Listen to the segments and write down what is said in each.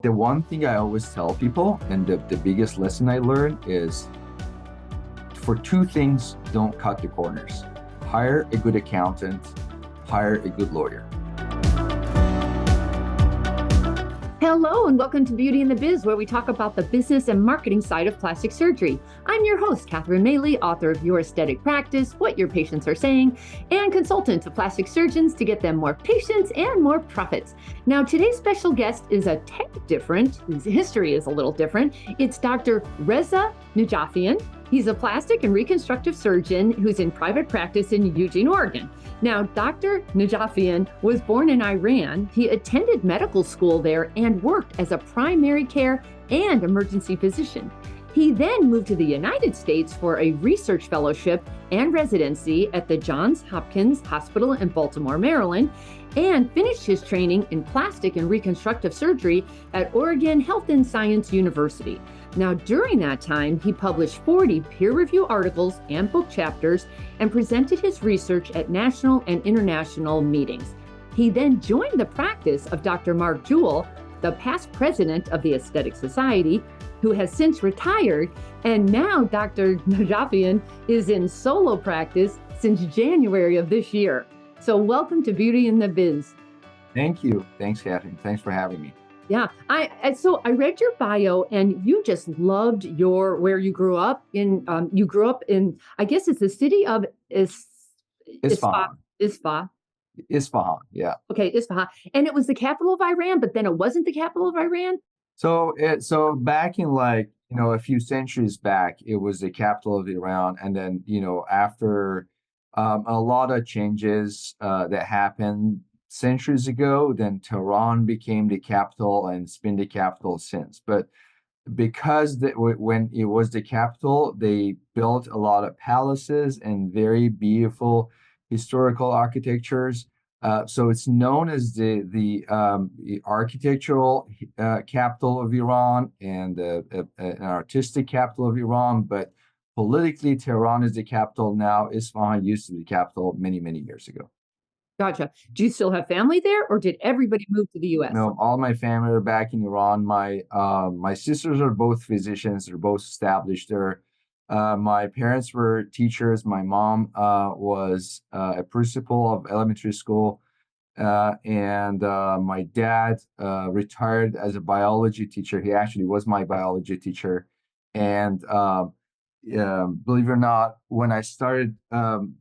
The one thing I always tell people, and the biggest lesson I learned is for two things, don't cut the corners. Hire a good accountant, hire a good lawyer. Hello, and welcome to Beauty and the Biz, where we talk about the business and marketing side of plastic surgery. I'm your host, Catherine Maley, author of Your Aesthetic Practice, What Your Patients Are Saying, and consultant to plastic surgeons to get them more patients and more profits. Now, today's special guest is a tad different. His history is a little different. It's Dr. Reza Najafian. He's a plastic and reconstructive surgeon who's in private practice in Eugene, Oregon. Now, Dr. Najafian was born in Iran. He attended medical school there and worked as a primary care and emergency physician. He then moved to the United States for a research fellowship and residency at the Johns Hopkins Hospital in Baltimore, Maryland, and finished his training in plastic and reconstructive surgery at Oregon Health and Science University. Now, during that time, he published 40 peer-reviewed articles and book chapters and presented his research at national and international meetings. He then joined the practice of Dr. Mark Jewell, the past president of the Aesthetic Society, who has since retired, and now Dr. Najafian is in solo practice since January of this year. So welcome to Beauty and the Biz. Thank you. Thanks, Catherine. Thanks for having me. Yeah, so I read your bio, and you just loved where you grew up in. You grew up in, I guess it's the city of Isfahan. Isfahan. Isfahan, yeah. Okay, Isfahan, and it was the capital of Iran, but then it wasn't the capital of Iran. So back in a few centuries back, it was the capital of Iran, and then after a lot of changes that happened centuries ago, then Tehran became the capital, and it's been the capital since. But because when it was the capital, they built a lot of palaces and very beautiful historical architectures. So it's known as the architectural capital of Iran and an artistic capital of Iran. But politically, Tehran is the capital now. Isfahan used to be the capital many, many years ago. Gotcha. Do you still have family there, or did everybody move to the U.S.? No, all my family are back in Iran. My sisters are both physicians. They're both established there. My parents were teachers. My mom was a principal of elementary school, and my dad retired as a biology teacher. He actually was my biology teacher, and believe it or not, when I started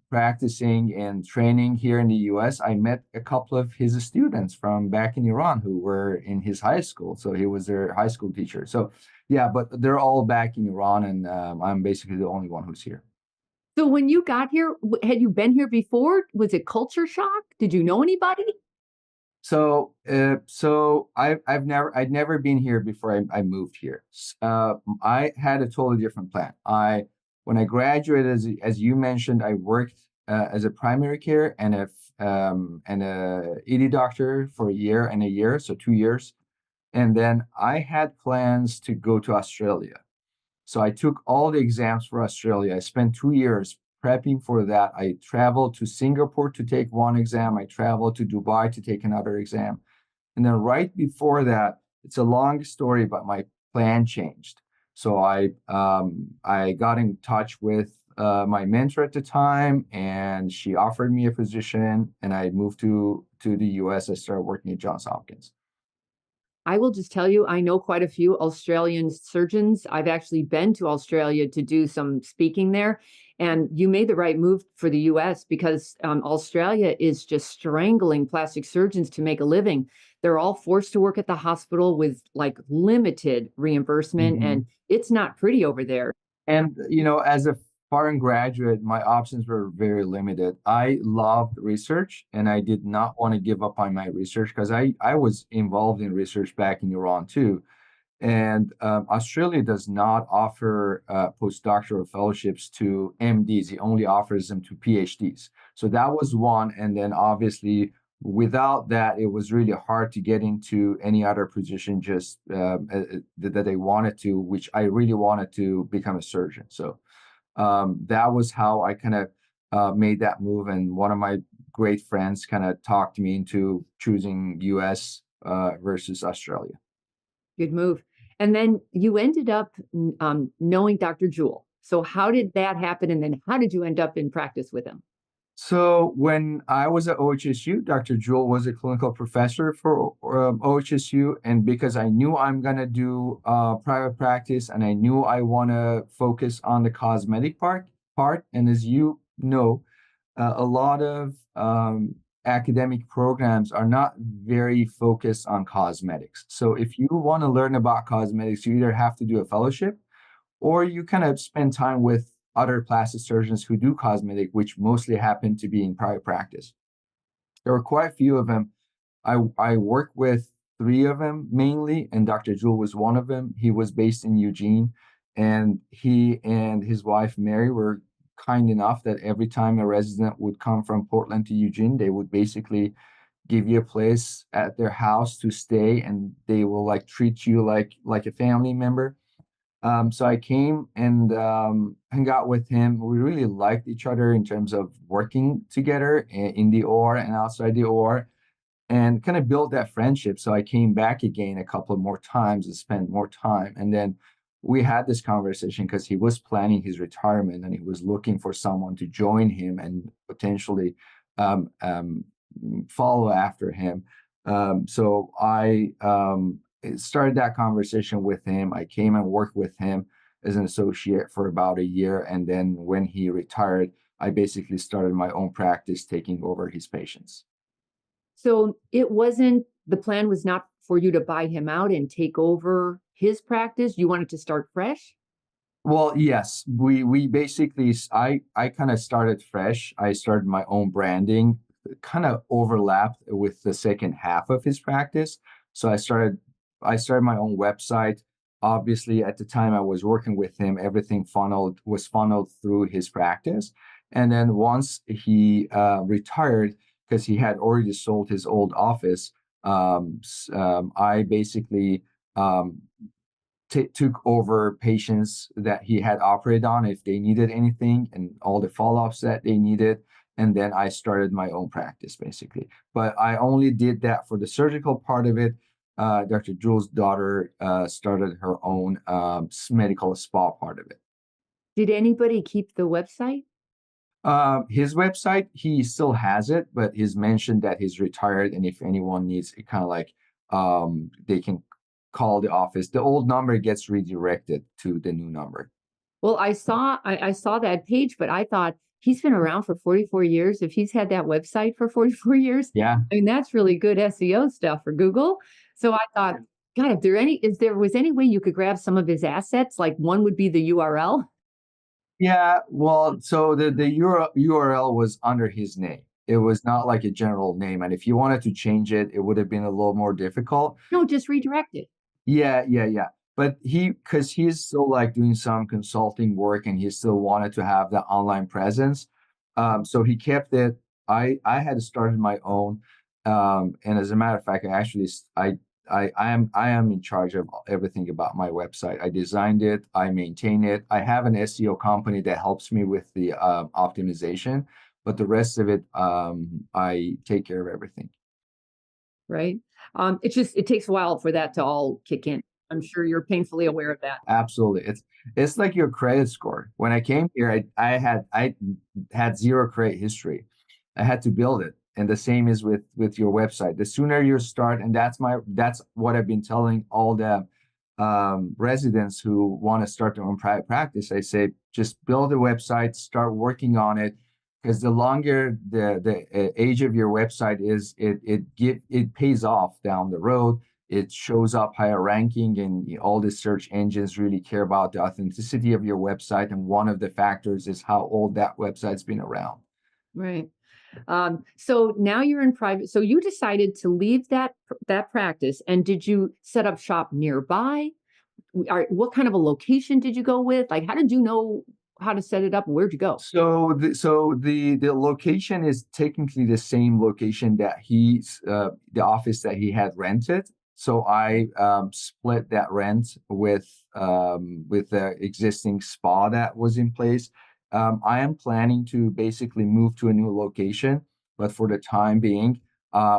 practicing and training here in the US, I met a couple of his students from back in Iran who were in his high school. So he was their high school teacher. So yeah, but they're all back in Iran, and I'm basically the only one who's here. So when you got here, had you been here before? Was it culture shock? Did you know anybody? I'd never been here before I moved here. I had a totally different plan. When I graduated, as you mentioned, I worked as a primary care and a ED doctor for a year, so 2 years, and then I had plans to go to Australia. So I took all the exams for Australia. I spent 2 years prepping for that. I traveled to Singapore to take one exam. I traveled to Dubai to take another exam. And then right before that, it's a long story, but my plan changed. So I got in touch with my mentor at the time, and she offered me a position, and I moved to the US. I started working at Johns Hopkins. I will just tell you, I know quite a few Australian surgeons. I've actually been to Australia to do some speaking there. And you made the right move for the US because Australia is just strangling plastic surgeons to make a living. They're all forced to work at the hospital with like limited reimbursement, and it's not pretty over there. And, as a foreign graduate, my options were very limited. I loved research, and I did not want to give up on my research because I was involved in research back in Iran too. And Australia does not offer postdoctoral fellowships to MDs. It only offers them to PhDs. So that was one. And then obviously, without that, it was really hard to get into any other position just that they wanted to, which I really wanted to become a surgeon. So that was how I kind of made that move. And one of my great friends kind of talked me into choosing US versus Australia. Good move. And then you ended up knowing Dr. Jewell. So how did that happen? And then how did you end up in practice with him? So when I was at OHSU, Dr. Jewell was a clinical professor for OHSU, and because I knew I'm gonna do private practice, and I knew I want to focus on the cosmetic part, and as you know, a lot of academic programs are not very focused on cosmetics. So if you want to learn about cosmetics, you either have to do a fellowship or you kind of spend time with other plastic surgeons who do cosmetic, which mostly happen to be in private practice. There were quite a few of them. I worked with three of them mainly, and Dr. Jewell was one of them. He was based in Eugene, and he and his wife Mary were kind enough that every time a resident would come from Portland to Eugene, they would basically give you a place at their house to stay, and they will like treat you like a family member. So I came and hung out with him. We really liked each other in terms of working together in the OR and outside the OR, and kind of built that friendship. So I came back again a couple of more times and spent more time. And then we had this conversation because he was planning his retirement and he was looking for someone to join him and potentially um, um, follow after him. So I started that conversation with him. I came and worked with him as an associate for about a year. And then when he retired, I basically started my own practice, taking over his patients. So it wasn't, the plan was not for you to buy him out and take over his practice. You wanted to start fresh? Well, yes, we basically I kind of started fresh. I started my own branding, kind of overlapped with the second half of his practice. So I started my own website. Obviously, at the time I was working with him, everything funneled through his practice. And then once he retired, because he had already sold his old office, I basically um, took over patients that he had operated on if they needed anything and all the follow-ups that they needed. And then I started my own practice basically. But I only did that for the surgical part of it. Dr. Jewell's daughter started her own medical spa part of it. Did anybody keep the website? His website, he still has it, but he's mentioned that he's retired, and if anyone needs it, kind of like they can call the office. The old number gets redirected to the new number. Well, I saw that page, but I thought he's been around for 44 years. If he's had that website for 44 years, Yeah. I mean that's really good SEO stuff for Google. So I thought, God, if there was any way you could grab some of his assets, like one would be the URL. Yeah, well, so the URL was under his name. It was not like a general name, and if you wanted to change it, it would have been a little more difficult. No, just redirect it. Yeah, yeah, yeah. But because he's still like doing some consulting work and he still wanted to have that online presence. So he kept it. I had started my own. And as a matter of fact, I am in charge of everything about my website. I designed it, I maintain it. I have an SEO company that helps me with the optimization, but the rest of it, I take care of everything. Right? It takes a while for that to all kick in. I'm sure you're painfully aware of that. Absolutely. It's like your credit score. When I came here, I had zero credit history. I had to build it. And the same is with your website. The sooner you start, and that's what I've been telling all the residents who want to start their own private practice. I say just build a website, start working on it, because the longer the age of your website is, it pays off down the road. It shows up higher ranking, and all the search engines really care about the authenticity of your website. And one of the factors is how old that website's been around. Right. So now you're in private. So you decided to leave that practice, and did you set up shop nearby? What kind of a location did you go with? Like, how did you know how to set it up? Where'd you go? So the location is technically the same location that the office that he had rented. So I split that rent with the existing spa that was in place. I am planning to basically move to a new location, but for the time being,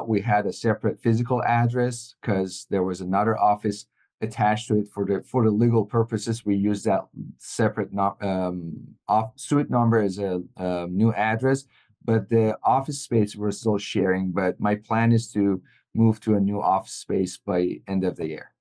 we had a separate physical address because there was another office attached to it for the legal purposes. We use that separate off suite number as a new address, but the office space we're still sharing. But my plan is to move to a new office space by end of the year.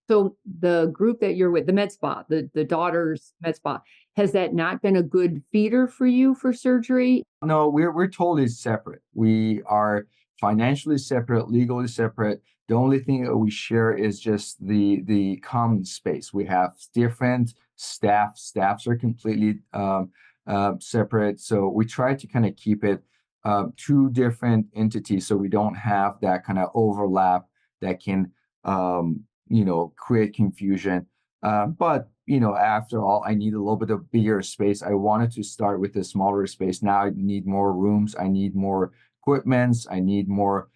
So the group that you're with, the med spa, the daughter's med spa, has that not been a good feeder for you for surgery? No, we're totally separate. We are financially separate, legally separate. The only thing that we share is just the common space. We have different staff. Staffs are completely separate. So we try to kind of keep it two different entities, so we don't have that kind of overlap that can create confusion. But after all, I need a little bit of bigger space. I wanted to start with a smaller space. Now I need more rooms. I need more equipments. I need more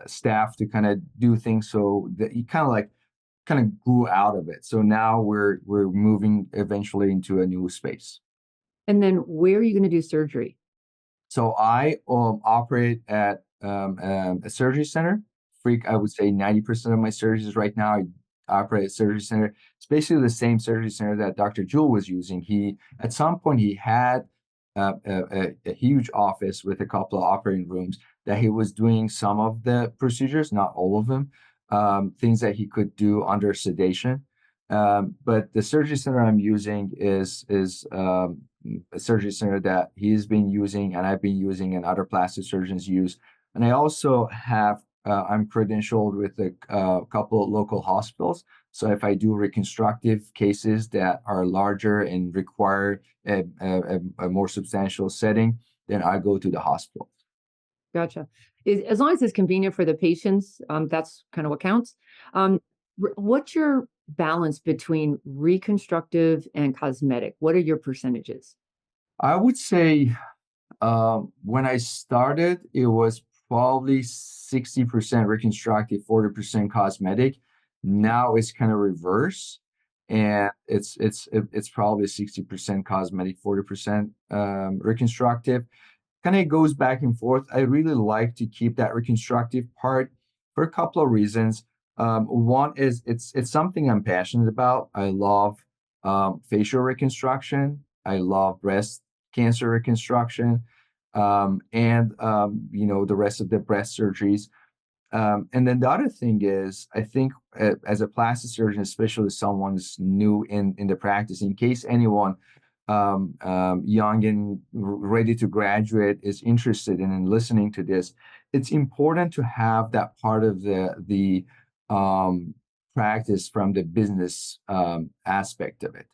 staff to kind of do things. So that you kind of grew out of it. So now we're moving eventually into a new space. And then where are you going to do surgery? So I operate at a surgery center. I would say 90% of my surgeries right now, I operate at a surgery center. It's basically the same surgery center that Dr. Jewell was using. At some point, he had a huge office with a couple of operating rooms that he was doing some of the procedures, not all of them, things that he could do under sedation. But the surgery center I'm using is a surgery center that he's been using and I've been using and other plastic surgeons use. And I also I'm credentialed with a couple of local hospitals. So if I do reconstructive cases that are larger and require a more substantial setting, then I go to the hospital. Gotcha. As long as it's convenient for the patients, that's kind of what counts. What's your balance between reconstructive and cosmetic? What are your percentages? I would say when I started, it was probably 60% reconstructive, 40% cosmetic. Now it's kind of reverse, and it's probably 60% cosmetic, 40% reconstructive. Kind of goes back and forth. I really like to keep that reconstructive part for a couple of reasons. One is it's something I'm passionate about. I love facial reconstruction. I love breast cancer reconstruction, and the rest of the breast surgeries. And then the other thing is, I think as a plastic surgeon, especially someone's new in the practice, in case anyone young and ready to graduate is interested in listening to this, it's important to have that part of the practice from the business aspect of it.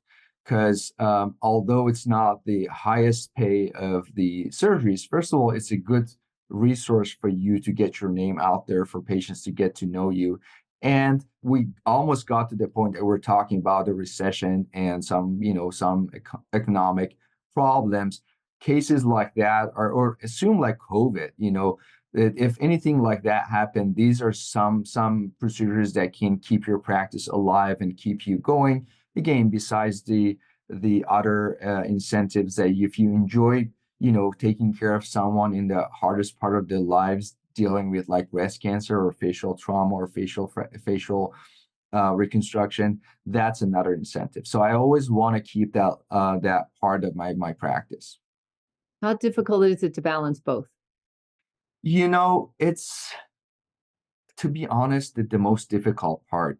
Because although it's not the highest pay of the surgeries, first of all, it's a good resource for you to get your name out there, for patients to get to know you. And we almost got to the point that we're talking about the recession and some economic problems. Cases like that or assume like COVID, that if anything like that happened, these are some procedures that can keep your practice alive and keep you going. Again, besides the other incentives that if you enjoy, taking care of someone in the hardest part of their lives, dealing with like breast cancer or facial trauma or facial reconstruction, that's another incentive. So I always want to keep that part of my practice. How difficult is it to balance both? It's, to be honest, the most difficult part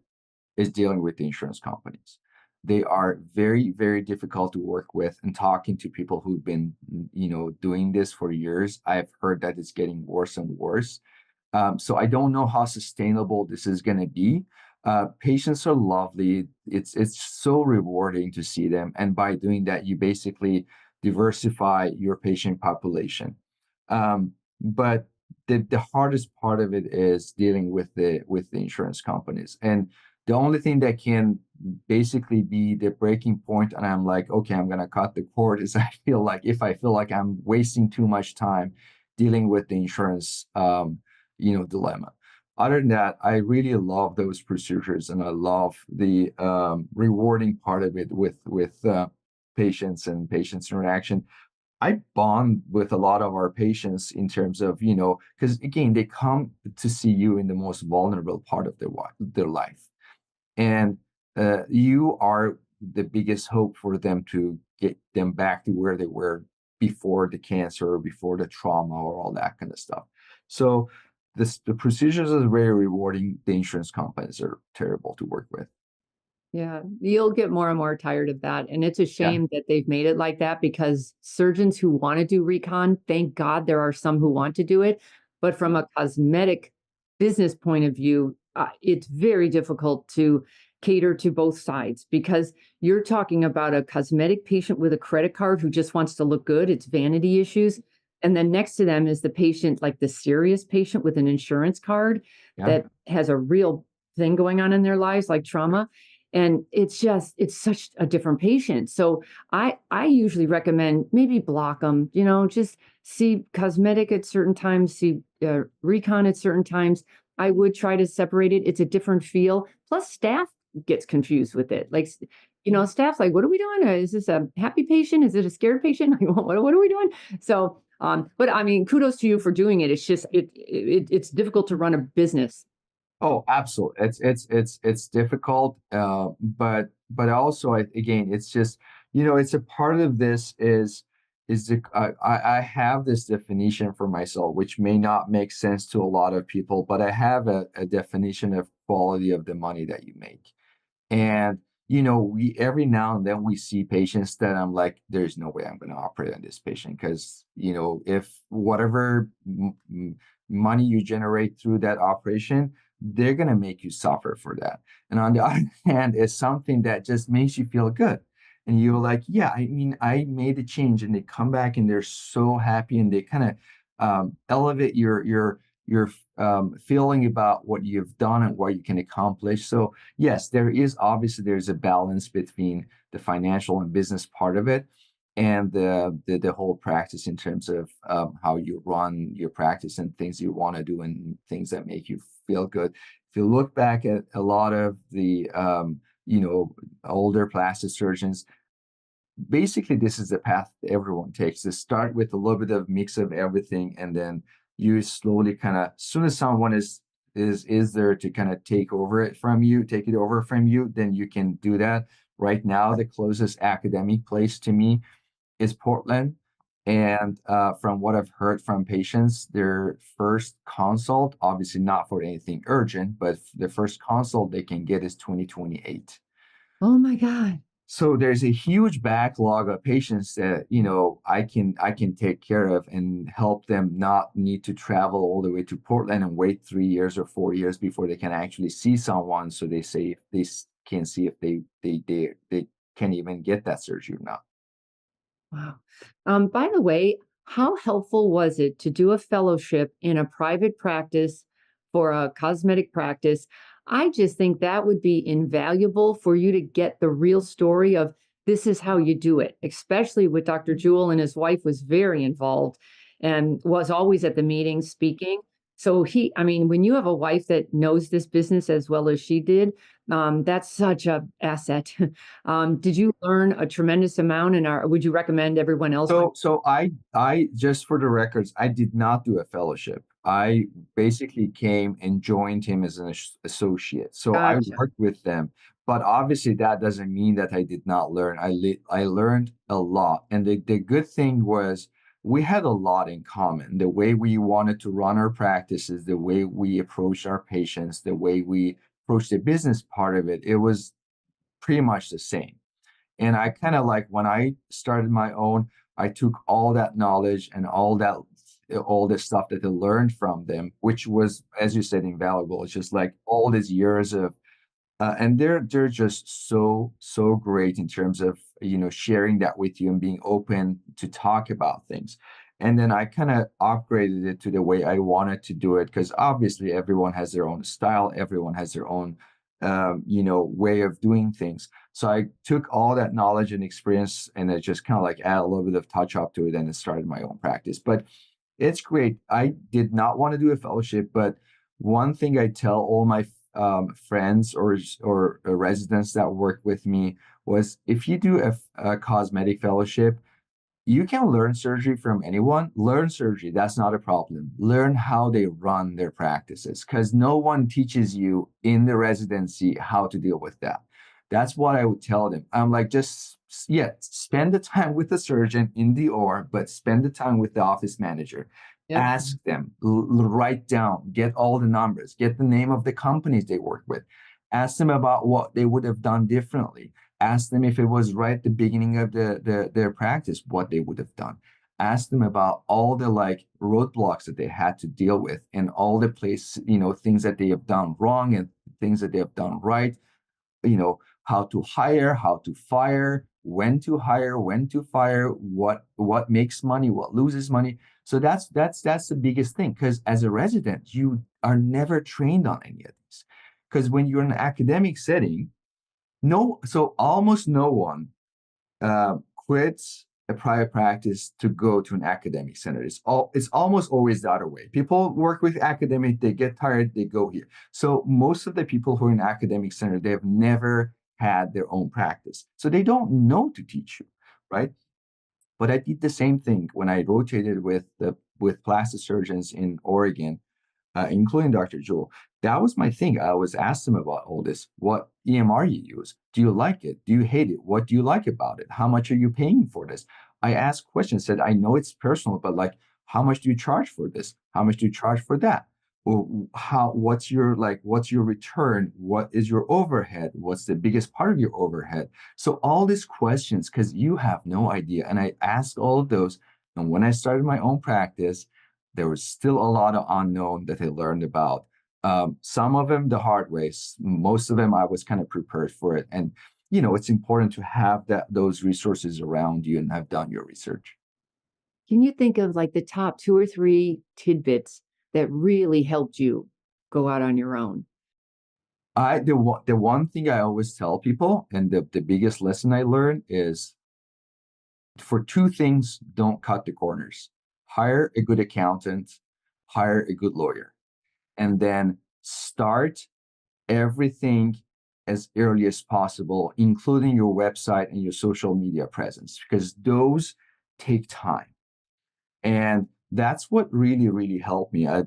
is dealing with the insurance companies. They are very, very difficult to work with, and talking to people who've been, doing this for years, I've heard that it's getting worse and worse. So I don't know how sustainable this is going to be. Patients are lovely. It's so rewarding to see them. And by doing that, you basically diversify your patient population. But the hardest part of it is dealing with the insurance companies. And the only thing that can basically be the breaking point, and I'm like, okay, I'm gonna cut the cord, is if I feel like I'm wasting too much time dealing with the insurance dilemma. Other than that, I really love those procedures, and I love the rewarding part of it with patients and patients interaction. I bond with a lot of our patients in terms of, because again, they come to see you in the most vulnerable part of their life. And you are the biggest hope for them to get them back to where they were before the cancer or before the trauma or all that kind of stuff. So the procedures are very rewarding. The insurance companies are terrible to work with. Yeah, you'll get more and more tired of that. And it's a Yeah. shame that they've made it like that, because surgeons who want to do recon, thank God there are some who want to do it. But from a cosmetic business point of view, it's very difficult to cater to both sides, because you're talking about a cosmetic patient with a credit card who just wants to look good. It's vanity issues. And then next to them is the patient, like the serious patient with an insurance card Yeah. that has a real thing going on in their lives, like trauma. And it's such a different patient. So I usually recommend maybe block them, just see cosmetic at certain times, see recon at certain times. I would try to separate it. It's a different feel. Plus staff gets confused with it. Like, staff's like, what are we doing? Is this a happy patient? Is it a scared patient? What are we doing? So but I mean, kudos to you for doing it. It's just it's difficult to run a business. Oh, absolutely. It's difficult, but also again, it's just it's a part of this I have this definition for myself, which may not make sense to a lot of people, but I have a definition of quality of the money that you make. And, we every now and then we see patients that I'm like, there's no way I'm going to operate on this patient because, if whatever money you generate through that operation, they're going to make you suffer for that. And on the other hand, it's something that just makes you feel good. And you're like, yeah, I mean, I made a change, and they come back and they're so happy, and they kind of elevate your feeling about what you've done and what you can accomplish. So yes, there's a balance between the financial and business part of it, and the whole practice in terms of how you run your practice and things you want to do and things that make you feel good. If you look back at a lot of the older plastic surgeons, basically this is the path everyone takes. To start with a little bit of mix of everything, and then you slowly kind of, as soon as someone is there to kind of take it over from you, then you can do that. Right now, the closest academic place to me is Portland. And from what I've heard from patients, their first consult, obviously not for anything urgent, but the first consult they can get is 2028. Oh my God. So there's a huge backlog of patients that, I can take care of and help them not need to travel all the way to Portland and wait 3 years or 4 years before they can actually see someone. So they say can see if they can even get that surgery or not. Wow. By the way, how helpful was it to do a fellowship in a private practice for a cosmetic practice? I just think that would be invaluable for you to get the real story of this is how you do it, especially with Dr. Jewell, and his wife was very involved and was always at the meetings speaking. So I mean, when you have a wife that knows this business as well as she did, that's such a asset. Did you learn a tremendous amount, and would you recommend everyone else? So I just for the records, I did not do a fellowship. I basically came and joined him as an associate. So I Gotcha. worked with them, but obviously that doesn't mean that I did not learn. I learned a lot, and the good thing was we had a lot in common. The way we wanted to run our practices, the way we approached our patients, the way we approached the business part of it, it was pretty much the same. And I kind of like when I started my own, I took all that knowledge and all this stuff that I learned from them, which was, as you said, invaluable. It's just like all these years of, and they're just so great in terms of sharing that with you and being open to talk about things. And then I kind of upgraded it to the way I wanted to do it, because obviously everyone has their own style, everyone has their own way of doing things. So I took all that knowledge and experience, and I just kind of like add a little bit of touch up to it, and it started my own practice. But it's great. I did not want to do a fellowship, but one thing I tell all my friends or residents that work with me was, if you do a cosmetic fellowship, You can learn surgery from anyone. Learn surgery, that's not a problem. Learn how they run their practices because no one teaches you in the residency how to deal with that. That's what I would tell them. I'm like, just, yeah, spend the time with the surgeon in the OR, but spend the time with the office manager. Yep. Ask them, write down, get all the numbers, get the name of the companies they work with. Ask them about what they would have done differently. Ask them if it was right at the beginning of their practice, what they would have done. Ask them about all the like roadblocks that they had to deal with and all the things that they have done wrong and things that they have done right. How to hire, how to fire, when to fire, what makes money, what loses money. So that's the biggest thing. Because as a resident, you are never trained on any of these. Because when you're in an academic setting, so almost no one quits a private practice to go to an academic center. It's almost always the other way. People work with academic, they get tired, they go here. So most of the people who are in academic center, they have never had their own practice. So they don't know to teach you, right? But I did the same thing when I rotated with plastic surgeons in Oregon, including Dr. Jewel. That was my thing. I was asked them about all this. What EMR you use? Do you like it? Do you hate it? What do you like about it? How much are you paying for this? I asked questions, said, I know it's personal, but like, how much do you charge for this? How much do you charge for that? Well, what's your return? What is your overhead? What's the biggest part of your overhead? So all these questions, because you have no idea. And I asked all of those. And when I started my own practice, there was still a lot of unknown that I learned about. Some of them the hard ways. Most of them I was kind of prepared for it. And it's important to have those resources around you and have done your research. Can you think of like the top two or three tidbits that really helped you go out on your own? The one thing I always tell people, and the biggest lesson I learned is for two things, don't cut the corners. Hire a good accountant, hire a good lawyer, and then start everything as early as possible, including your website and your social media presence, because those take time. And that's what really, really helped me. I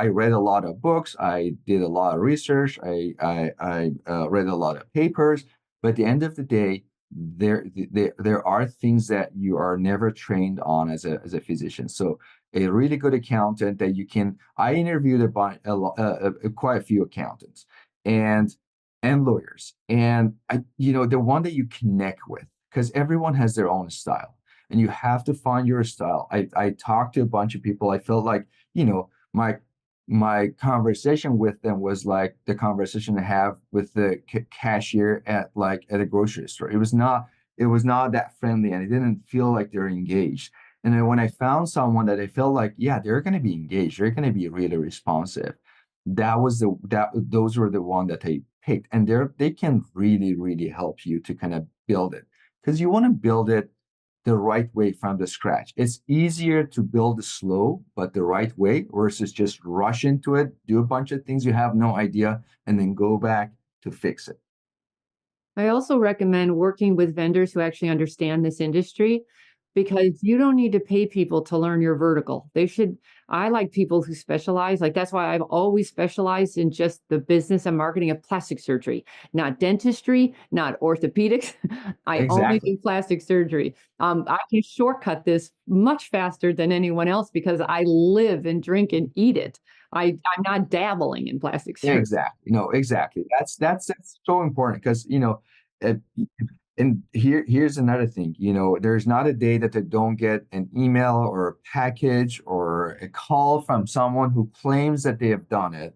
read a lot of books. I did a lot of research. I read a lot of papers. But at the end of the day, there are things that you are never trained on as a physician. So a really good accountant that you can. I interviewed quite a few accountants and lawyers, and the one that you connect with, because everyone has their own style and you have to find your style. I talked to a bunch of people. I felt like, my conversation with them was like the conversation I have with the cashier at a grocery store. It was not that friendly and it didn't feel like they're engaged. And then when I found someone that I felt like, yeah, they're going to be engaged, they're going to be really responsive. Those were the one that I picked, and they can really, really help you to kind of build it because you want to build it the right way from the scratch. It's easier to build slow, but the right way versus just rush into it, do a bunch of things you have no idea, and then go back to fix it. I also recommend working with vendors who actually understand this industry because you don't need to pay people to learn your vertical. I like people who specialize. Like that's why I've always specialized in just the business and marketing of plastic surgery, not dentistry, not orthopedics. I only Exactly. do plastic surgery. I can shortcut this much faster than anyone else because I live and drink and eat it. I'm not dabbling in plastic surgery. Exactly. No, exactly. That's so important because uh, and here's another thing. There's not a day that they don't get an email or a package or a call from someone who claims that they have done it,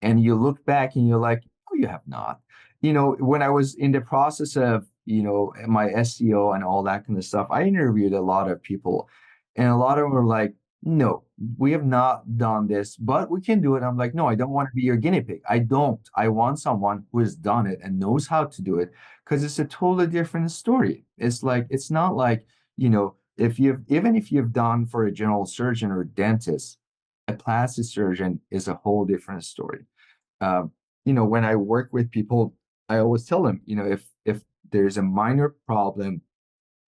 and you look back and you're like, oh, you have not. When I was in the process of my SEO and all that kind of stuff, I interviewed a lot of people, and a lot of them were like, no, we have not done this, but we can do it. I'm like, no, I don't want to be your guinea pig. I don't. I want someone who has done it and knows how to do it because it's a totally different story. It's not like, even if you've done for a general surgeon or a dentist, a plastic surgeon is a whole different story. When I work with people, I always tell them, if there's a minor problem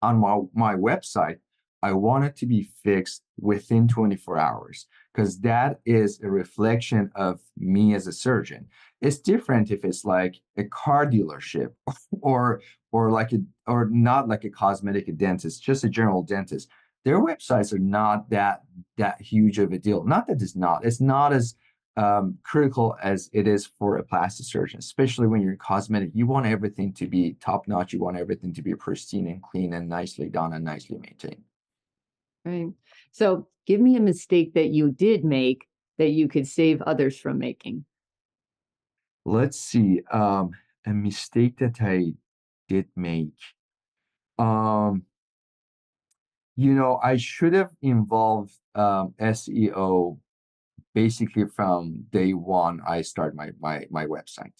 on my website, I want it to be fixed within 24 hours because that is a reflection of me as a surgeon. It's different if it's like a car dealership or or not like a cosmetic dentist, just a general dentist. Their websites are not that huge of a deal. Not that it's not as critical as it is for a plastic surgeon, especially when you're in cosmetic. You want everything to be top notch. You want everything to be pristine and clean and nicely done and nicely maintained. Right. So give me a mistake that you did make that you could save others from making. Let's see. A mistake that I did make. Um, I should have involved SEO basically from day one. I start my website.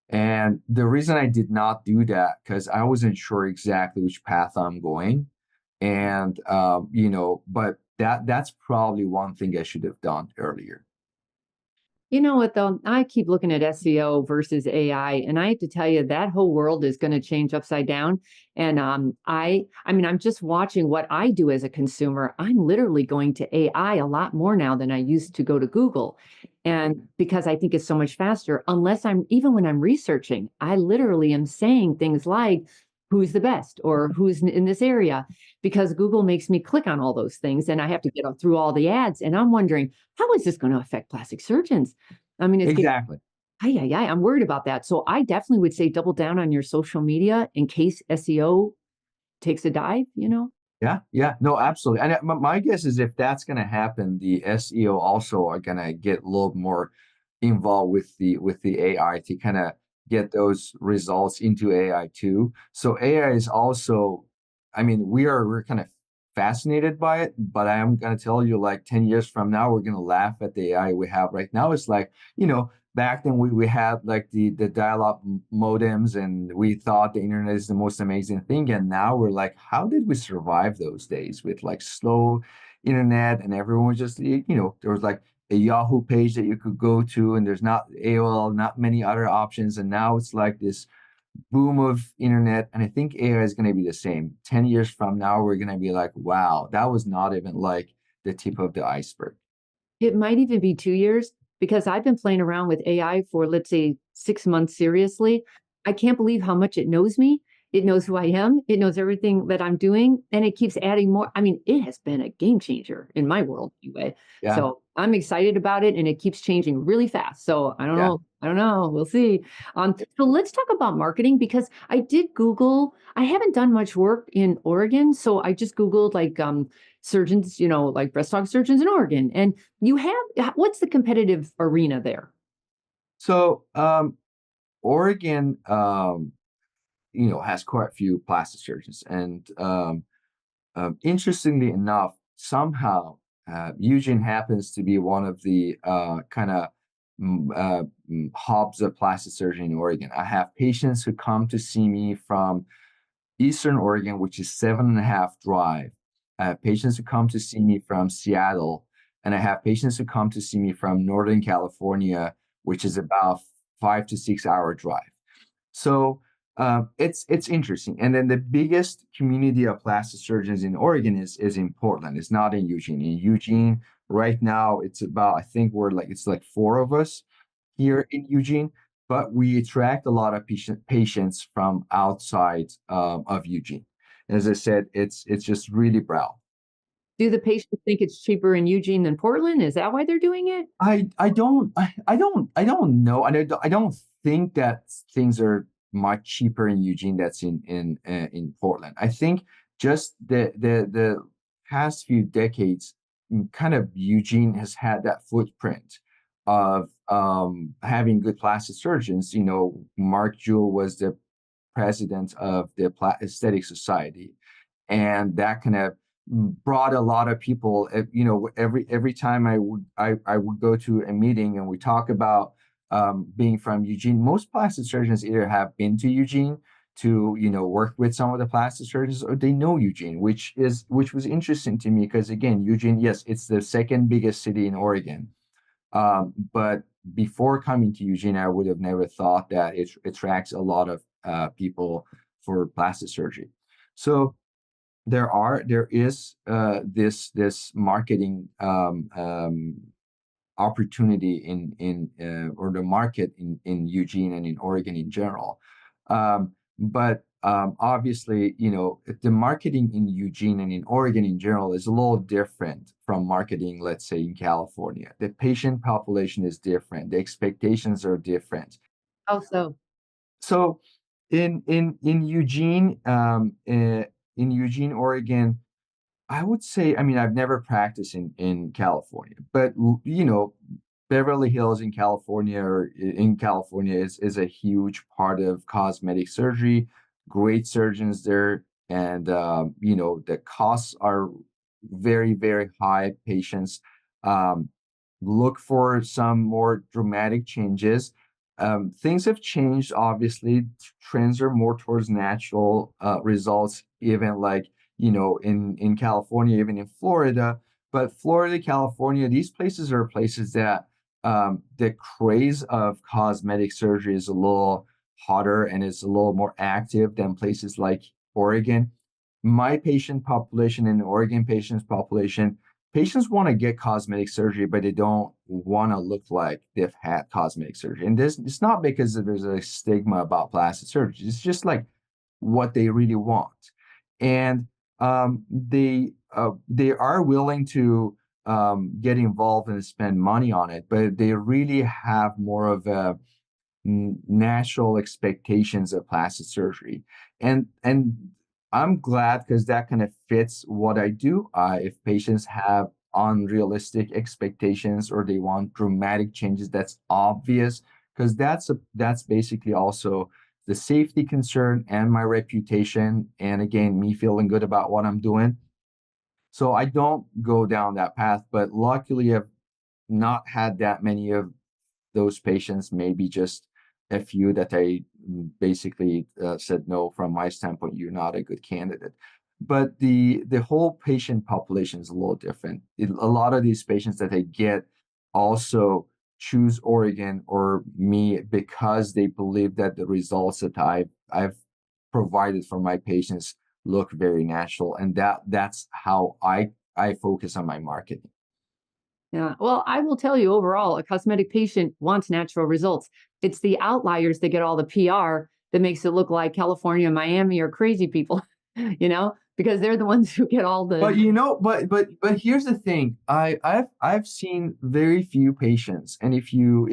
And the reason I did not do that, because I wasn't sure exactly which path I'm going. And but that's probably one thing I should have done earlier. You know what though? I keep looking at SEO versus AI, and I have to tell you that whole world is going to change upside down. And I mean, I'm just watching what I do as a consumer. I'm literally going to AI a lot more now than I used to go to Google, and because I think it's so much faster. Unless I'm even when I'm researching, I literally am saying things like, "Who's the best?" or "Who's in this area," because Google makes me click on all those things, and I have to get through all the ads. And I'm wondering, how is this going to affect plastic surgeons? I mean, it's getting, Exactly. I'm worried about that. So I definitely would say double down on your social media in case SEO takes a dive. Yeah, yeah, no, absolutely. And my guess is if that's going to happen, the SEO also are going to get a little more involved with the AI to kind of get those results into AI too. So AI is also, I mean, we're kind of fascinated by it, but I am going to tell you, like 10 years from now, we're going to laugh at the AI we have right now. It's like, back then we had like the dial-up modems and we thought the internet is the most amazing thing, and now we're like, how did we survive those days with like slow internet and everyone was just there was like a Yahoo page that you could go to and there's not AOL, not many other options, and now it's like this boom of internet. And I think AI is going to be the same 10 years from now. We're going to be like, wow, that was not even like the tip of the iceberg. It might even be 2 years because I've been playing around with AI for, let's say, 6 months seriously. I can't believe how much it knows me. It knows who I am. It knows everything that I'm doing, and it keeps adding more. I mean, it has been a game changer in my world anyway. Yeah, So I'm excited about it, and it keeps changing really fast. So I don't yeah. know. I don't know. We'll see. So let's talk about marketing because I did Google. I haven't done much work in Oregon, so I just Googled like surgeons, like breast talk surgeons in Oregon, and you have what's the competitive arena there? So Oregon, has quite a few plastic surgeons. And interestingly enough, somehow Eugene happens to be one of the kind of hubs of plastic surgery in Oregon. I have patients who come to see me from Eastern Oregon, which is 7.5 drive. I have patients who come to see me from Seattle, and I have patients who come to see me from Northern California, which is about 5 to 6 hour drive. So it's interesting. And then the biggest community of plastic surgeons in Oregon is in Portland. It's not in Eugene. In Eugene, right now, it's about, I think it's like four of us here in Eugene, but we attract a lot of patients from outside of Eugene. As I said, it's just really broad. Do the patients think it's cheaper in Eugene than Portland? Is that why they're doing it? I don't know. I don't think that things are much cheaper in Eugene that's in Portland. I think just the past few decades, kind of Eugene has had that footprint of having good plastic surgeons. Mark Jewell was the president of the Aesthetic Society, and that kind of brought a lot of people. Every time I would go to a meeting and we talk about being from Eugene, most plastic surgeons either have been to Eugene to work with some of the plastic surgeons, or they know Eugene, which was interesting to me because, again, Eugene, yes, it's the second biggest city in Oregon, but before coming to Eugene, I would have never thought that it attracts a lot of people for plastic surgery. So there is this marketing opportunity in or the market in Eugene and in Oregon in general. But obviously, the marketing in Eugene and in Oregon in general is a little different from marketing, let's say, in California. The patient population is different. The expectations are different. Also, So in Eugene, in Eugene, Oregon, I would say, I mean, I've never practiced in California, but Beverly Hills in California or in California is a huge part of cosmetic surgery. Great surgeons there, and the costs are very, very high. Patients um, look for some more dramatic changes. Things have changed, obviously. Trends are more towards natural results, even like in California, even in Florida. But Florida, California, these places are places that the craze of cosmetic surgery is a little hotter and is a little more active than places like Oregon. My patient population and Oregon patients population, patients want to get cosmetic surgery, but they don't want to look like they've had cosmetic surgery. And this it's not because there's a stigma about plastic surgery. It's just like what they really want. And they are willing to get involved and spend money on it, but they really have more of a natural expectations of plastic surgery. And I'm glad because that kind of fits what I do. If patients have unrealistic expectations or they want dramatic changes, that's obvious because that's basically also the safety concern and my reputation, and again, me feeling good about what I'm doing. So I don't go down that path, but luckily I've not had that many of those patients, maybe just a few that I basically said, no, from my standpoint, you're not a good candidate. But the whole patient population is a little different. A lot of these patients that I get also choose Oregon or me because they believe that the results that I've provided for my patients look very natural, and that's how I focus on my marketing. yeah. Well, I will tell you overall, a cosmetic patient wants natural results. It's the outliers that get all the PR that makes it look like California and Miami are crazy people, because they're the ones who get all But the. but here's the thing. I've seen very few patients, and if you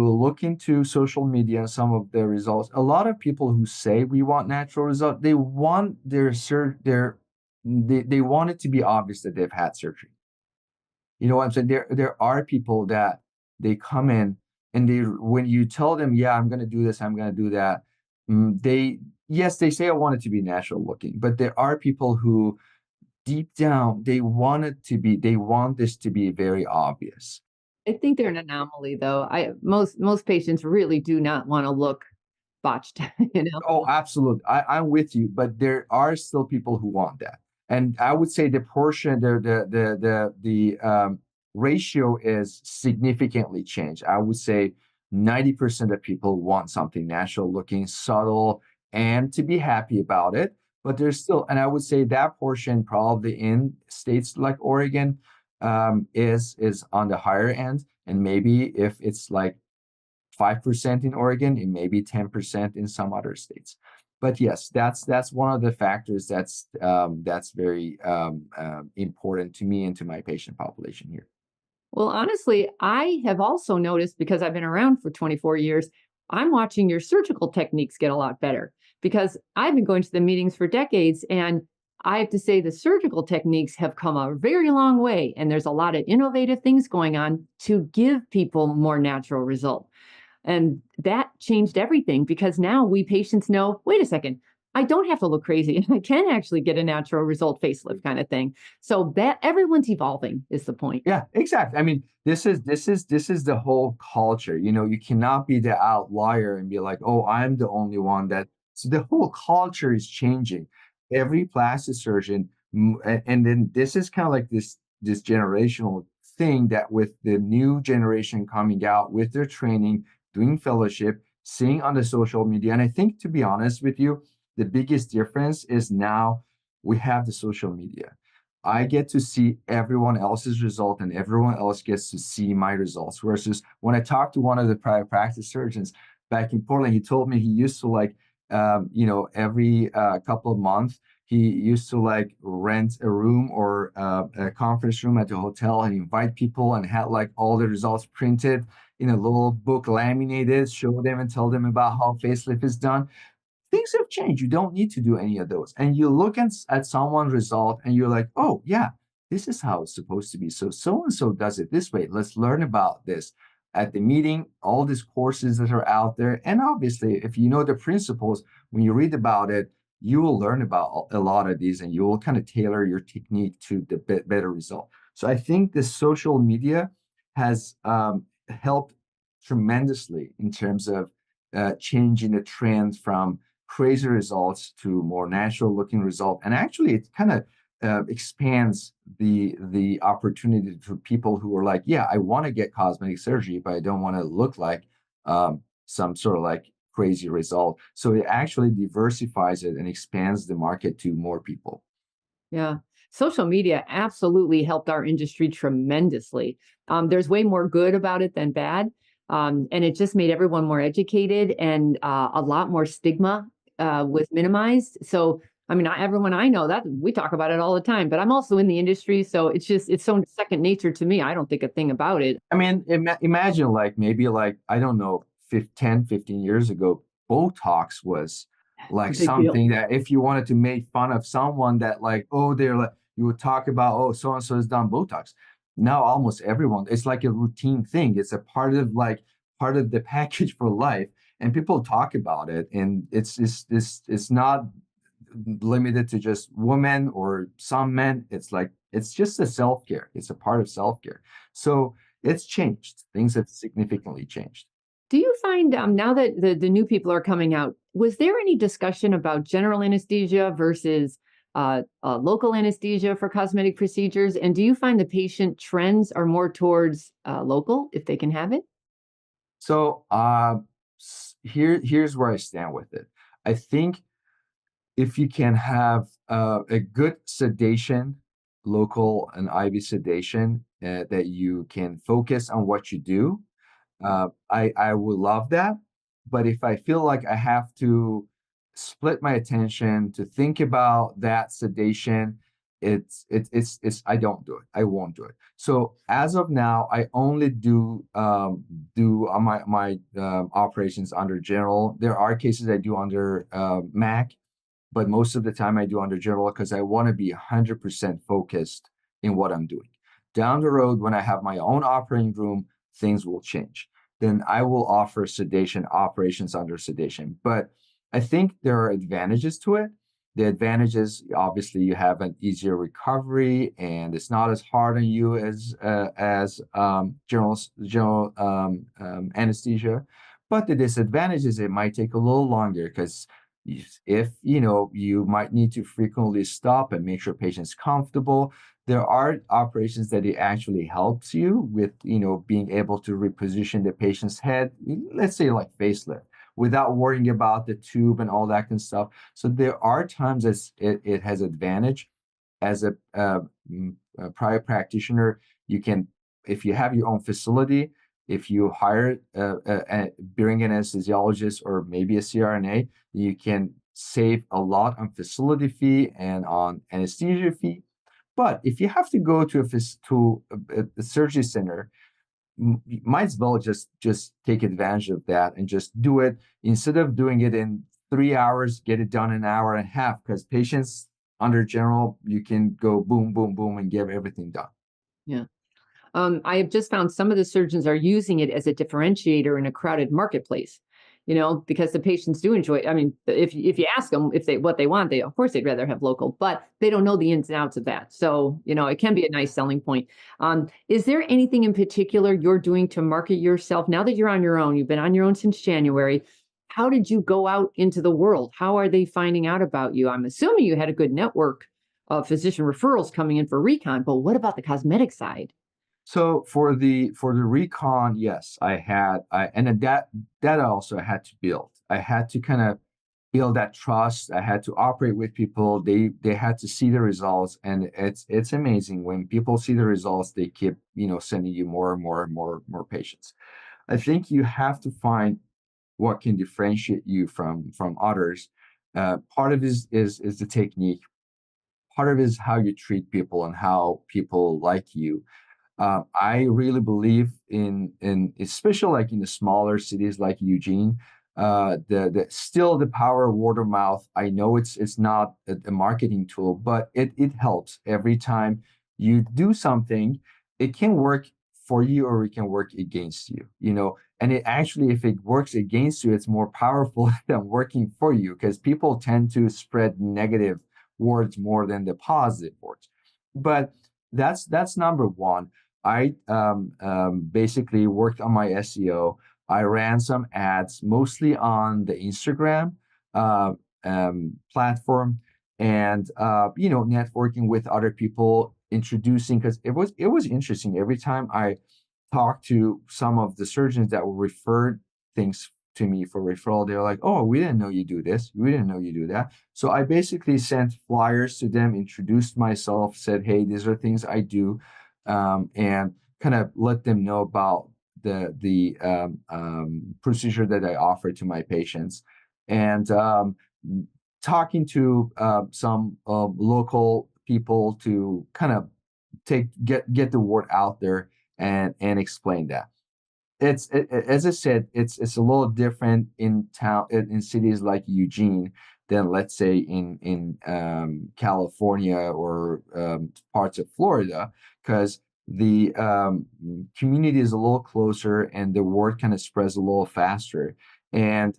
look into social media and some of the results, a lot of people who say we want natural results, they want they want it to be obvious that they've had surgery. You know what I'm saying? There are people that they come in and they when you tell them, yeah, I'm gonna do this, I'm gonna do that, they yes, they say I want it to be natural looking, but there are people who deep down they want this to be very obvious. I think they're an anomaly, though. Most patients really do not want to look botched. You know. Oh, absolutely. I'm with you, but there are still people who want that. And I would say the portion, the ratio is significantly changed. I would say 90% of people want something natural looking, subtle, and to be happy about it. But there's still, and I would say that portion probably in states like Oregon is on the higher end. And maybe if it's like 5% in Oregon, it may be 10% in some other states. But yes, that's one of the factors that's very important to me and to my patient population here. Well, honestly, I have also noticed because I've been around for 24 years, I'm watching your surgical techniques get a lot better because I've been going to the meetings for decades. And I have to say, the surgical techniques have come a very long way. And there's a lot of innovative things going on to give people more natural result. And that changed everything because now we patients know, wait a second, I don't have to look crazy. I can actually get a natural result facelift kind of thing. So that everyone's evolving is the point. Yeah, exactly. I mean, this is the whole culture. You cannot be the outlier and be like, oh, I'm the only one that. So the whole culture is changing. Every plastic surgeon, and then this is kind of like this generational thing that with the new generation coming out with their training, doing fellowship, seeing on the social media, and I think to be honest with you, the biggest difference is now we have the social media. I get to see everyone else's result and everyone else gets to see my results. Versus when I talked to one of the private practice surgeons back in Portland, he told me he used to like, every couple of months, he used to like rent a room or a conference room at the hotel and invite people and had like all the results printed in a little book laminated, show them and tell them about how facelift is done. Things have changed. You don't need to do any of those. And you look at someone's result and you're like, oh, yeah, this is how it's supposed to be. So and so does it this way. Let's learn about this at the meeting, all these courses that are out there. And obviously, if you know the principles, when you read about it, you will learn about a lot of these and you will kind of tailor your technique to the better result. So I think the social media has helped tremendously in terms of changing the trend from crazy results to more natural looking result. And actually, it kind of expands the opportunity for people who are like, yeah, I want to get cosmetic surgery, but I don't want to look like some sort of like crazy result. So it actually diversifies it and expands the market to more people. Yeah. Social media absolutely helped our industry tremendously. There's way more good about it than bad. And it just made everyone more educated and a lot more stigma was minimized. So, I mean, everyone I know that we talk about it all the time, but I'm also in the industry. So it's so second nature to me. I don't think a thing about it. I mean, imagine like maybe like, I don't know, 10, 15 years ago, Botox was A like big deal. something that if you wanted to make fun of someone that like, oh, they're like, you would talk about, oh, so and so has done Botox. Now almost everyone, it's like a routine thing. It's a part of the package for life. And people talk about it. And it's not limited to just women or some men. It's like, it's just a self-care. It's a part of self-care. So it's changed. Things have significantly changed. Do you find now that the new people are coming out, was there any discussion about general anesthesia versus local anesthesia for cosmetic procedures? And do you find the patient trends are more towards local if they can have it? So here's where I stand with it. I think if you can have a good sedation, local and IV sedation, that you can focus on what you do, I would love that. But if I feel like I have to split my attention to think about that sedation, it's I don't do it. I won't do it. So as of now, I only do my operations under general. There are cases I do under Mac, but most of the time I do under general because I want to be 100% focused in what I'm doing. Down the road, when I have my own operating room, things will change. Then I will offer sedation operations under sedation. But I think there are advantages to it. The advantages, obviously, you have an easier recovery, and it's not as hard on you as general anesthesia. But the disadvantage is it might take a little longer because if you might need to frequently stop and make sure patient's comfortable. There are operations that it actually helps you with being able to reposition the patient's head, let's say like facelift, without worrying about the tube and all that kind of stuff. So there are times as it has advantage as a private practitioner. You can, if you have your own facility, if you hire bring an anesthesiologist or maybe a CRNA, you can save a lot on facility fee and on anesthesia fee. But if you have to go to a surgery center, you might as well just take advantage of that and just do it instead of doing it in 3 hours, get it done in an hour and a half. Because patients under general, you can go boom, boom, boom, and get everything done. Yeah. I have just found some of the surgeons are using it as a differentiator in a crowded marketplace, because the patients do enjoy it. I mean, if you ask them if they what they want, they of course they'd rather have local, but they don't know the ins and outs of that. So, it can be a nice selling point. Is there anything in particular you're doing to market yourself now that you're on your own? You've been on your own since January. How did you go out into the world? How are they finding out about you? I'm assuming you had a good network of physician referrals coming in for recon, but what about the cosmetic side? So for the recon, yes, I had, and then that I also had to build. I had to kind of build that trust. I had to operate with people. They had to see the results, and it's amazing when people see the results. They keep sending you more and more and more patients. I think you have to find what can differentiate you from others. Part of it is the technique. Part of it is how you treat people and how people like you. I really believe in especially like in the smaller cities like Eugene. The still the power of word of mouth. I know it's not a marketing tool, but it helps every time you do something. It can work for you or it can work against you. And it actually, if it works against you, it's more powerful than working for you because people tend to spread negative words more than the positive words. But that's number one. I basically worked on my SEO. I ran some ads, mostly on the Instagram uh, platform, and networking with other people, introducing because it was interesting. Every time I talked to some of the surgeons that were referred things to me for referral, they were like, "Oh, we didn't know you do this. We didn't know you do that." So I basically sent flyers to them, introduced myself, said, "Hey, these are things I do." And kind of let them know about the procedure that I offer to my patients, and talking to some local people to kind of get the word out there and explain that. As I said, it's a little different in town in cities like Eugene than let's say in California or parts of Florida, because the community is a little closer and the word kind of spreads a little faster. And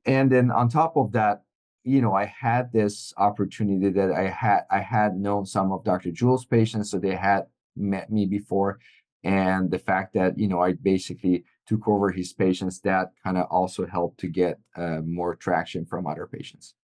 and then on top of that, I had this opportunity that I had known some of Dr. Jules' patients, so they had met me before, and the fact that I basically took over his patients, that kind of also helped to get more traction from other patients.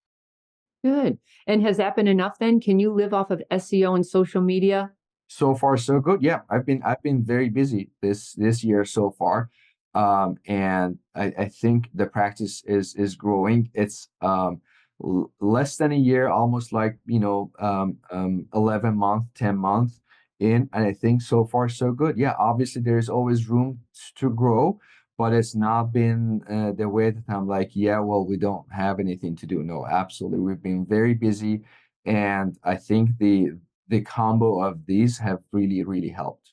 Good. And has that been enough then? Can you live off of SEO and social media? So far so good. Yeah, I've been very busy this year so far. And I think the practice is growing. It's less than a year, almost like 11 month, 10 month in, and I think so far so good. Yeah, obviously there's always room to grow, but it's not been the way that I'm like, yeah, well, we don't have anything to do. No, absolutely, we've been very busy, and I think the combo of these have really, really helped.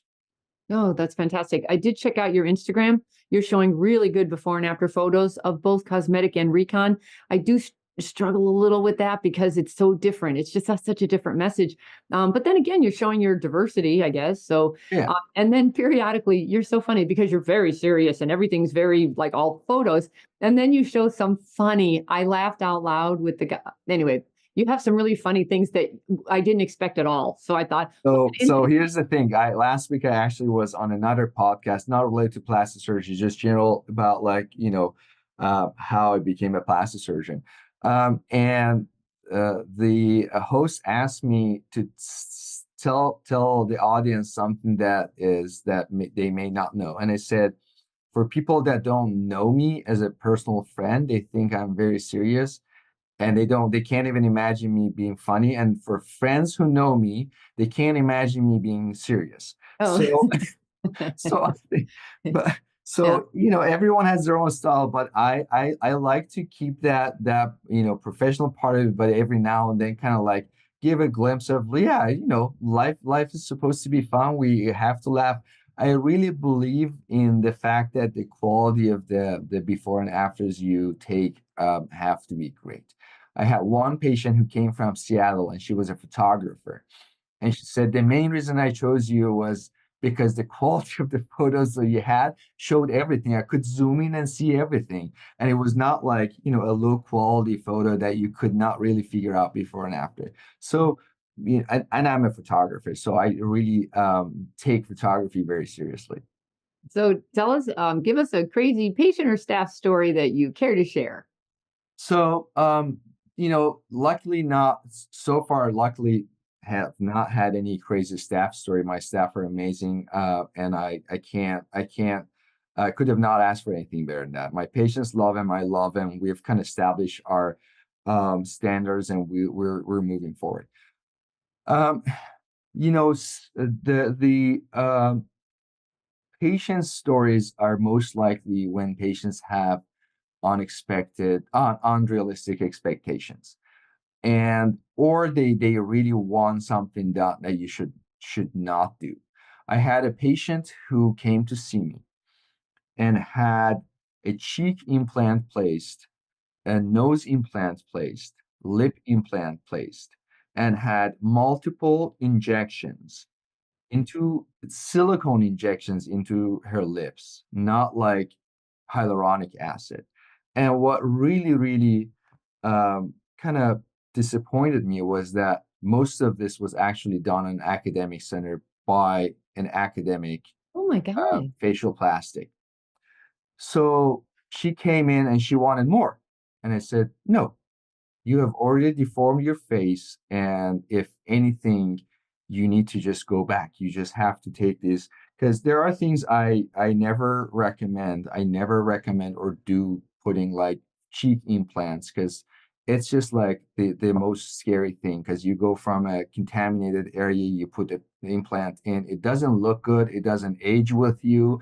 Oh, that's fantastic. I did check out your Instagram. You're showing really good before and after photos of both cosmetic and recon. I do struggle a little with that because it's so different. It's just such a different message. But then again, you're showing your diversity, I guess. So, Yeah. and then periodically, you're so funny because you're very serious and everything's very like all photos. And then you show some funny. I laughed out loud with the guy. Anyway, you have some really funny things that I didn't expect at all. So I thought, what an So here's the thing. I last week I actually was on another podcast, not related to plastic surgery, just general about like, how I became a plastic surgeon. And the host asked me to tell the audience something they may not know. And I said, for people that don't know me as a personal friend, they think I'm very serious, and they can't even imagine me being funny, and for friends who know me, they can't imagine me being serious. oh. So so but Yeah. everyone has their own style, but I like to keep that professional part of it, but every now and then kind of like give a glimpse of, yeah, life is supposed to be fun. We have to laugh. I really believe in the fact that the quality of the before and afters you take have to be great. I had one patient who came from Seattle, and she was a photographer, and she said, the main reason I chose you was because the quality of the photos that you had showed everything. I could zoom in and see everything. And it was not like, a low quality photo that you could not really figure out before and after. So, and I'm a photographer, so I really take photography very seriously. So tell us, give us a crazy patient or staff story that you care to share. So, luckily not so far, luckily have not had any crazy staff story. My staff are amazing. And I can't I could have not asked for anything better than that. My patients love him. I love him. We've kind of established our standards, and we're moving forward. Um, the patients' stories are most likely when patients have unrealistic expectations, and or they really want something that you should not do. I had a patient who came to see me and had a cheek implant placed, a nose implant placed, lip implant placed, and had multiple injections into silicone injections into her lips, not like hyaluronic acid. And what really, really kind of disappointed me was that most of this was actually done in an academic center by an academic Oh my God. facial plastic. So she came in and she wanted more. And I said, no, you have already deformed your face. And if anything, you need to just go back. You just have to take this because there are things I never recommend. I never recommend or do putting like cheek implants because it's just like the most scary thing because you go from a contaminated area, you put the implant in, it doesn't look good, it doesn't age with you.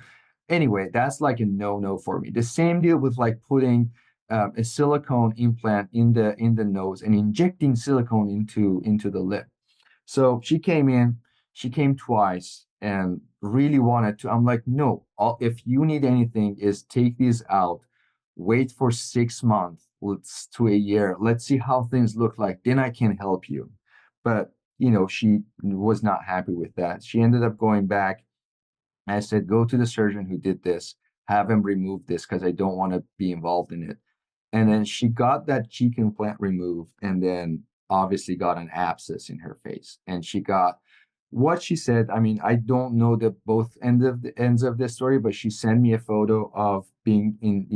Anyway, that's like a no-no for me. The same deal with like putting a silicone implant in the nose and injecting silicone into the lip. So she came twice and really wanted to. I'm like, no, if you need anything, is take these out, wait for 6 months, let's to a year. Let's see how things look like. Then I can help you. But she was not happy with that. She ended up going back. I said, go to the surgeon who did this, have him remove this because I don't want to be involved in it. And then she got that cheek implant removed and then obviously got an abscess in her face. And she got what she said. I mean, I don't know the both ends of this story, but she sent me a photo of being in,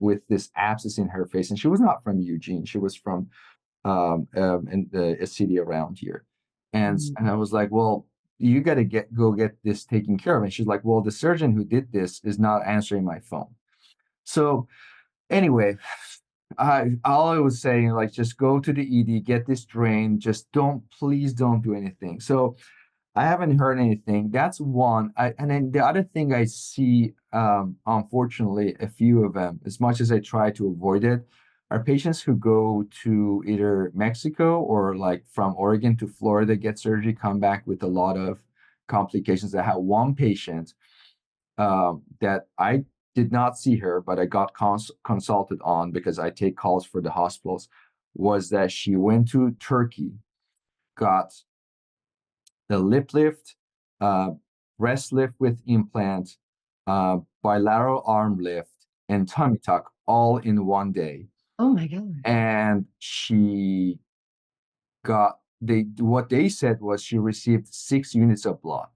with this abscess in her face. And she was not from Eugene. She was from in a city around here. And I was like, well, you got to go get this taken care of. And she's like, well, the surgeon who did this is not answering my phone. So anyway, all I was saying, like, just go to the ED, get this drained. Just please don't do anything. So I haven't heard anything. That's one. And then the other thing I see, unfortunately, a few of them, as much as I try to avoid it, are patients who go to either Mexico or like from Oregon to Florida, get surgery, come back with a lot of complications. I had one patient that I did not see her, but I got consulted on because I take calls for the hospitals, was that she went to Turkey, got the lip lift, uh, breast lift with implant, bilateral arm lift, and tummy tuck all in one day. Oh my God. And she what they said was she received 6 units of blood.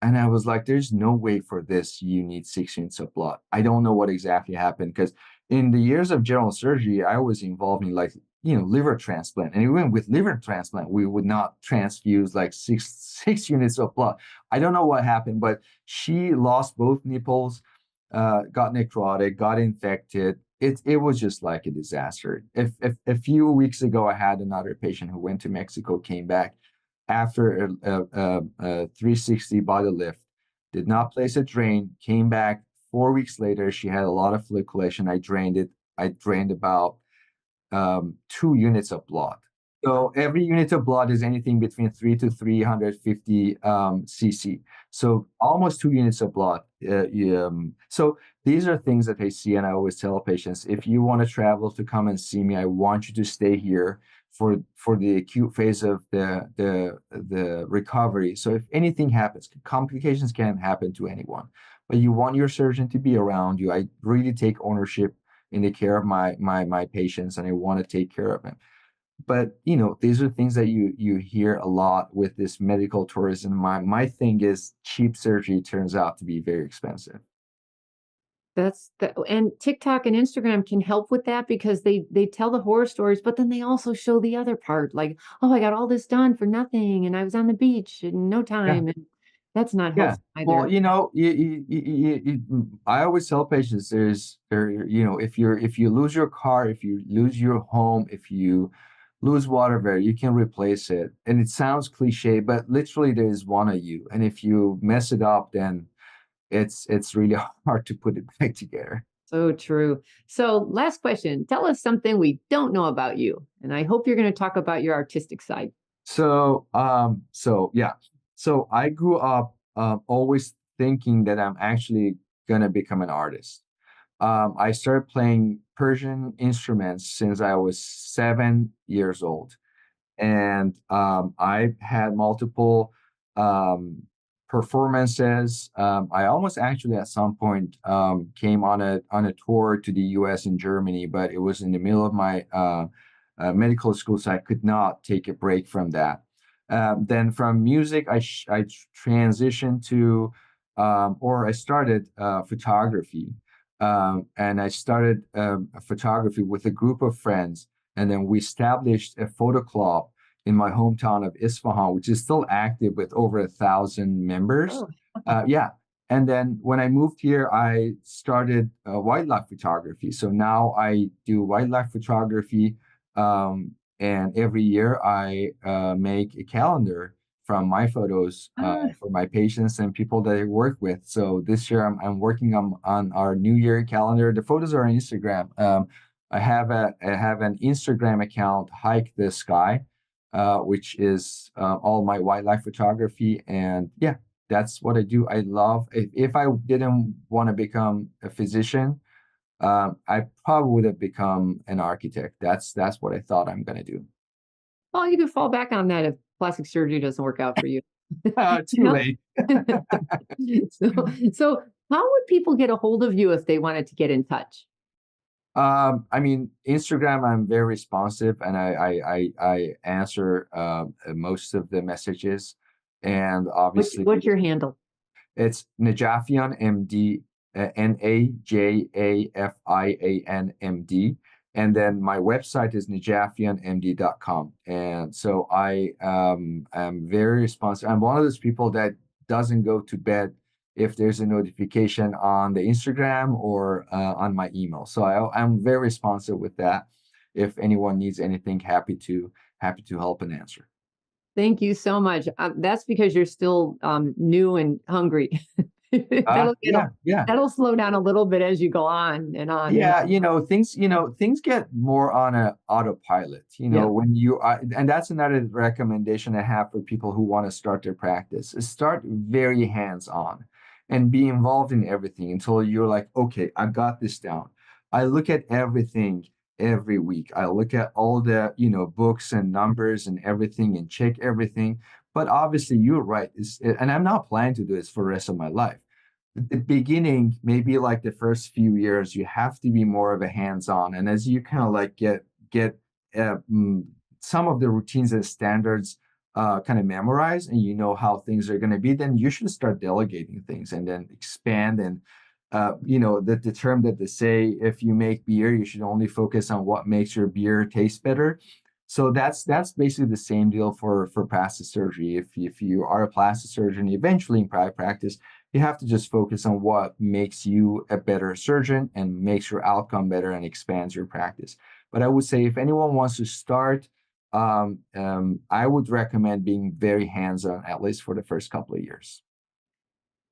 And I was like, there's no way for this. You need 6 units of blood. I don't know what exactly happened because in the years of general surgery, I was involved in like, liver transplant. And even with liver transplant, we would not transfuse like six units of blood. I don't know what happened, but she lost both nipples, got necrotic, got infected. It was just like a disaster. If a few weeks ago, I had another patient who went to Mexico, came back after a 360 body lift, did not place a drain, came back 4 weeks later. She had a lot of folliculation. I drained it. I drained about 2 units of blood. So every unit of blood is anything between 3 to 350 cc. So almost 2 units of blood. So these are things that I see, and I always tell patients: if you want to travel to come and see me, I want you to stay here for the acute phase of the recovery. So if anything happens, complications can happen to anyone, but you want your surgeon to be around you. I really take ownership in the care of my patients, and I want to take care of them. But these are things that you hear a lot with this medical tourism. My thing is cheap surgery turns out to be very expensive. And TikTok and Instagram can help with that because they tell the horror stories, but then they also show the other part, like, oh, I got all this done for nothing, and I was on the beach in no Yeah. time. That's not Yeah. healthy Well, either. I always tell patients if you lose your car, if you lose your home, if you lose water there, you can replace it. And it sounds cliche, but literally there is one of you. And if you mess it up, then it's really hard to put it back together. So true. So, last question. Tell us something we don't know about you. And I hope you're going to talk about your artistic side. So yeah. So I grew up always thinking that I'm actually gonna become an artist. I started playing Persian instruments since I was 7 years old, and I've had multiple um, performances. I almost actually at some point came on a tour to the U.S. and Germany, but it was in the middle of my medical school, so I could not take a break from that. Then from music, I transitioned to or I started photography. And I started photography with a group of friends, and then we established a photo club in my hometown of Isfahan, which is still active with over 1,000 members. Oh, Yeah. And then when I moved here, I started wildlife photography. So now I do wildlife photography. And every year I make a calendar from my photos ah, for my patients and people that I work with. So this year I'm working on our New Year calendar. The photos are on Instagram. I have an Instagram account, Hike the Sky, which is all my wildlife photography. And yeah, that's what I do. I love, if I didn't want to become a physician, I probably would have become an architect. That's what I thought I'm going to do. well, you can fall back on that if plastic surgery doesn't work out for you. You Too know? late. so, so how would people get a hold of you if they wanted to get in touch? I mean, Instagram, I'm very responsive and I answer most of the messages. And obviously, What's your handle? it's Najafian MD, Najafian MD. And then my website is najafianmd.com. And so I am very responsive. I'm one of those people that doesn't go to bed if there's a notification on the Instagram or on my email. So I'm very responsive with that. If anyone needs anything, happy to help and answer. Thank you so much. That's because you're still new and hungry. that'll get a, Yeah, yeah. that'll slow down a little bit as you go on and on and Yeah, things get more on a autopilot, yeah. when you are, and that's another recommendation I have for people who want to start their practice, is start very hands-on and be involved in everything until you're like, okay, I got this down. I look at everything every week. I look at all the, books and numbers and everything and check everything. But obviously you're right. And I'm not planning to do this for the rest of my life. The beginning, maybe like the first few years, you have to be more of a hands-on. And as you kind of like get uh, mm, some of the routines and standards kind of memorized, and you know how things are going to be, then you should start delegating things and then expand. And the term that they say, if you make beer, you should only focus on what makes your beer taste better. So that's basically the same deal for plastic surgery. If you are a plastic surgeon, eventually in private practice, you have to just focus on what makes you a better surgeon and makes your outcome better and expands your practice. But I would say if anyone wants to start, I would recommend being very hands-on, at least for the first couple of years.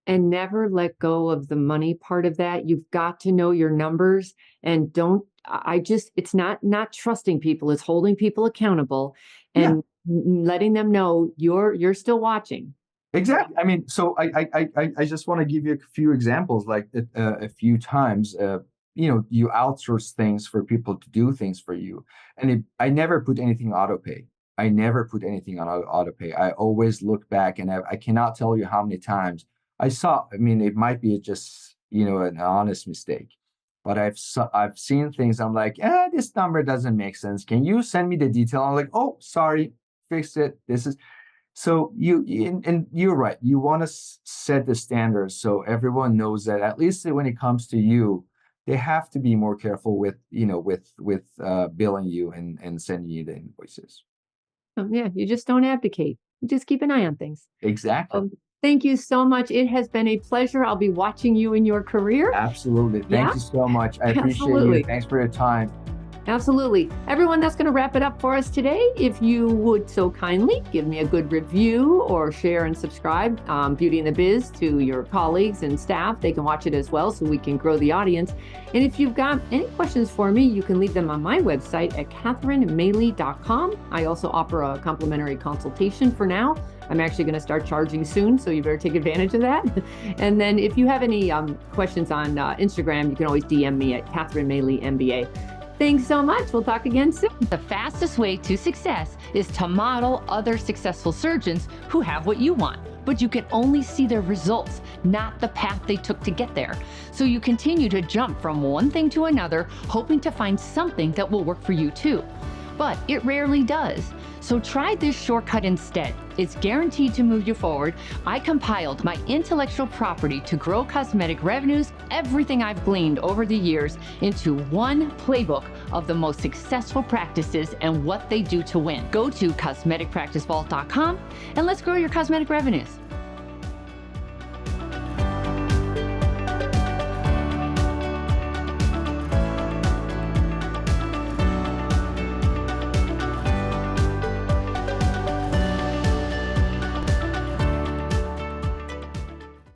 And never let go of the money part of that. You've got to know your numbers and don't I just it's not trusting people, it's holding people accountable Yeah, and letting them know you're still watching. exactly. I mean, so I just want to give you a few examples. Like a few times, you outsource things for people to do things for you, and I never put anything auto pay. I never put anything on auto pay. I always look back, and I cannot tell you how many times I saw. I mean, it might be just an honest mistake, but I've seen things. I'm like, this number doesn't make sense. Can you send me the detail? I'm like, oh, sorry, fixed it. This is so and you're right. You want to set the standards so everyone knows that at least when it comes to you, they have to be more careful with billing you and sending you the invoices. Yeah, you just don't abdicate. You just keep an eye on things. Exactly. Um, Thank you so much. It has been a pleasure. I'll be watching you in your career. Absolutely. Thank Yeah, you so much. I appreciate absolutely. you. Thanks for your time. Absolutely. Everyone, that's going to wrap it up for us today. If you would so kindly give me a good review or share and subscribe Beauty and the Biz to your colleagues and staff. They can watch it as well so we can grow the audience. And if you've got any questions for me, you can leave them on my website at catherinemaley.com. I also offer a complimentary consultation for now. I'm actually going to start charging soon, so you better take advantage of that. And then if you have any questions on Instagram, you can always DM me at Catherine Maley MBA. Thanks so much. We'll talk again soon. The fastest way to success is to model other successful surgeons who have what you want, but you can only see their results, not the path they took to get there. So you continue to jump from one thing to another, hoping to find something that will work for you too. But it rarely does. So try this shortcut instead. It's guaranteed to move you forward. I compiled my intellectual property to grow cosmetic revenues, everything I've gleaned over the years, into one playbook of the most successful practices and what they do to win. Go to cosmeticpracticevault.com and let's grow your cosmetic revenues.